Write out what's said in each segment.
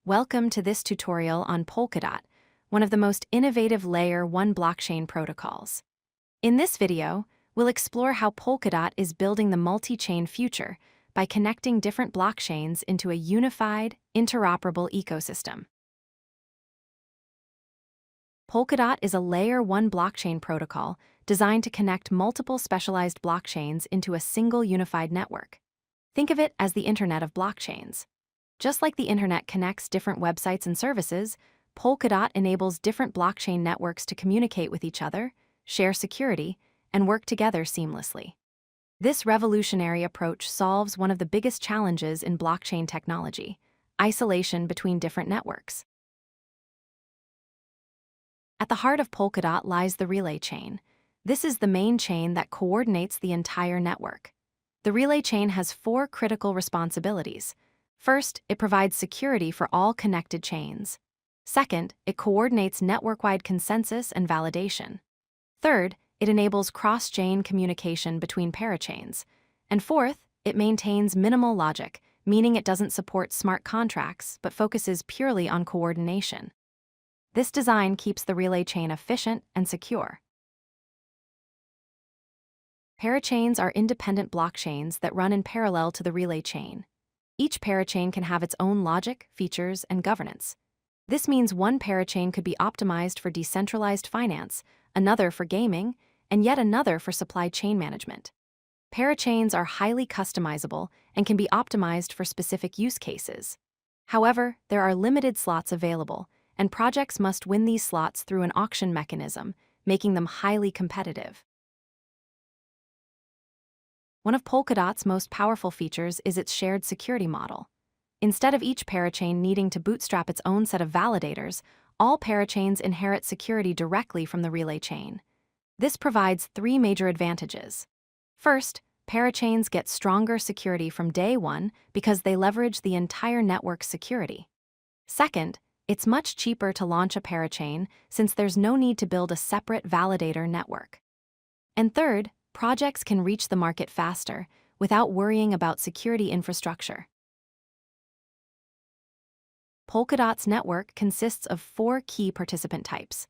Welcome to this tutorial on Polkadot, one of the most innovative Layer 1 blockchain protocols. In this video, we'll explore how Polkadot is building the multi-chain future by connecting different blockchains into a unified, interoperable ecosystem. Polkadot is a Layer 1 blockchain protocol designed to connect multiple specialized blockchains into a single unified network. Think of it as the Internet of blockchains. Just like the internet connects different websites and services, Polkadot enables different blockchain networks to communicate with each other, share security, and work together seamlessly. This revolutionary approach solves one of the biggest challenges in blockchain technology: isolation between different networks. At the heart of Polkadot lies the relay chain. This is the main chain that coordinates the entire network. The relay chain has four critical responsibilities. First, it provides security for all connected chains. Second, it coordinates network-wide consensus and validation. Third, it enables cross-chain communication between parachains. And fourth, it maintains minimal logic, meaning it doesn't support smart contracts but focuses purely on coordination. This design keeps the relay chain efficient and secure. Parachains are independent blockchains that run in parallel to the relay chain. Each parachain can have its own logic, features, and governance. This means one parachain could be optimized for decentralized finance, another for gaming, and yet another for supply chain management. Parachains are highly customizable and can be optimized for specific use cases. However, there are limited slots available, and projects must win these slots through an auction mechanism, making them highly competitive. One of Polkadot's most powerful features is its shared security model. Instead of each parachain needing to bootstrap its own set of validators, all parachains inherit security directly from the relay chain. This provides three major advantages. First, parachains get stronger security from day one because they leverage the entire network's security. Second, it's much cheaper to launch a parachain since there's no need to build a separate validator network. And third, projects can reach the market faster without worrying about security infrastructure. Polkadot's network consists of four key participant types.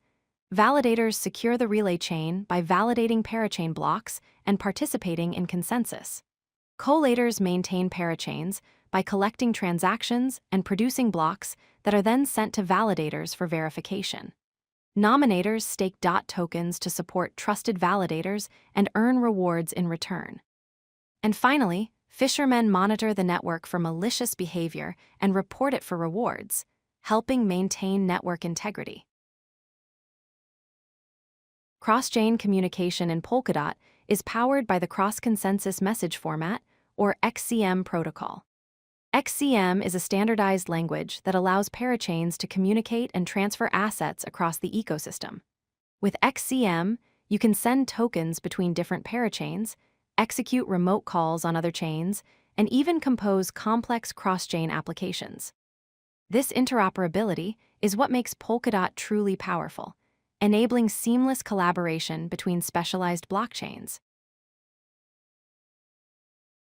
Validators secure the relay chain by validating parachain blocks and participating in consensus. Collators maintain parachains by collecting transactions and producing blocks that are then sent to validators for verification. Nominators stake DOT tokens to support trusted validators and earn rewards in return. And finally, fishermen monitor the network for malicious behavior and report it for rewards, helping maintain network integrity. Cross-chain communication in Polkadot is powered by the Cross-Consensus Message Format, or XCM protocol. XCM is a standardized language that allows parachains to communicate and transfer assets across the ecosystem. With XCM, you can send tokens between different parachains, execute remote calls on other chains, and even compose complex cross-chain applications. This interoperability is what makes Polkadot truly powerful, enabling seamless collaboration between specialized blockchains.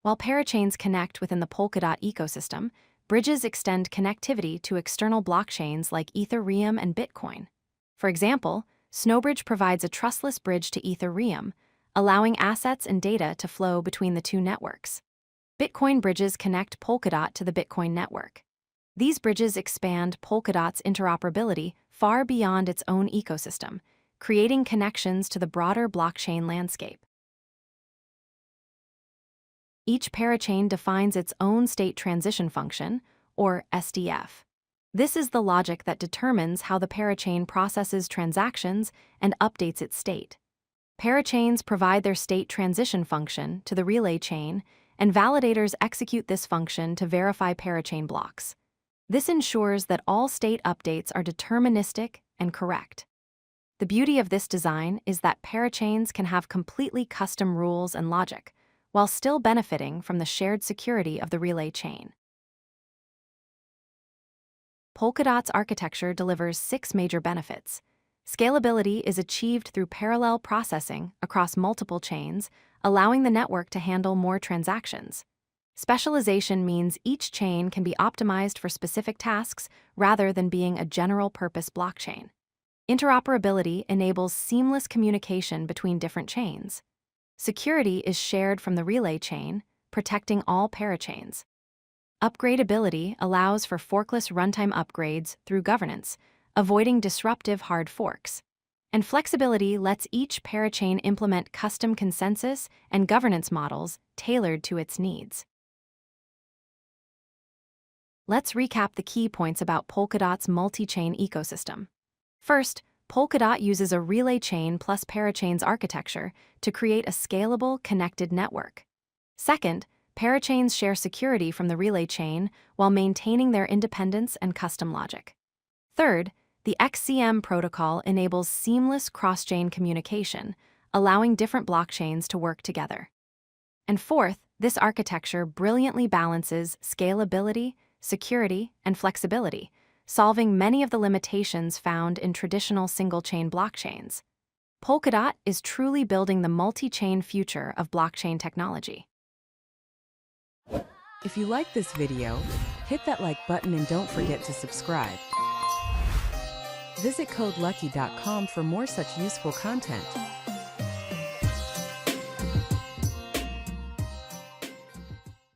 While parachains connect within the Polkadot ecosystem, bridges extend connectivity to external blockchains like Ethereum and Bitcoin. For example, Snowbridge provides a trustless bridge to Ethereum, allowing assets and data to flow between the two networks. Bitcoin bridges connect Polkadot to the Bitcoin network. These bridges expand Polkadot's interoperability far beyond its own ecosystem, creating connections to the broader blockchain landscape. Each parachain defines its own state transition function, or STF. This is the logic that determines how the parachain processes transactions and updates its state. Parachains provide their state transition function to the relay chain, and validators execute this function to verify parachain blocks. This ensures that all state updates are deterministic and correct. The beauty of this design is that parachains can have completely custom rules and logic, while still benefiting from the shared security of the relay chain. Polkadot's architecture delivers 6 major benefits. Scalability is achieved through parallel processing across multiple chains, allowing the network to handle more transactions. Specialization means each chain can be optimized for specific tasks rather than being a general-purpose blockchain. Interoperability enables seamless communication between different chains. Security is shared from the relay chain, protecting all parachains. Upgradability allows for forkless runtime upgrades through governance, avoiding disruptive hard forks. And flexibility lets each parachain implement custom consensus and governance models tailored to its needs. Let's recap the key points about Polkadot's multi-chain ecosystem. First, Polkadot uses a relay chain plus parachains architecture to create a scalable, connected network. Second, parachains share security from the relay chain while maintaining their independence and custom logic. Third, the XCM protocol enables seamless cross-chain communication, allowing different blockchains to work together. And fourth, this architecture brilliantly balances scalability, security, and flexibility, solving many of the limitations found in traditional single-chain blockchains. Polkadot is truly building the multi-chain future of blockchain technology. If you like this video, hit that like button and don't forget to subscribe. Visit codelucky.com for more such useful content.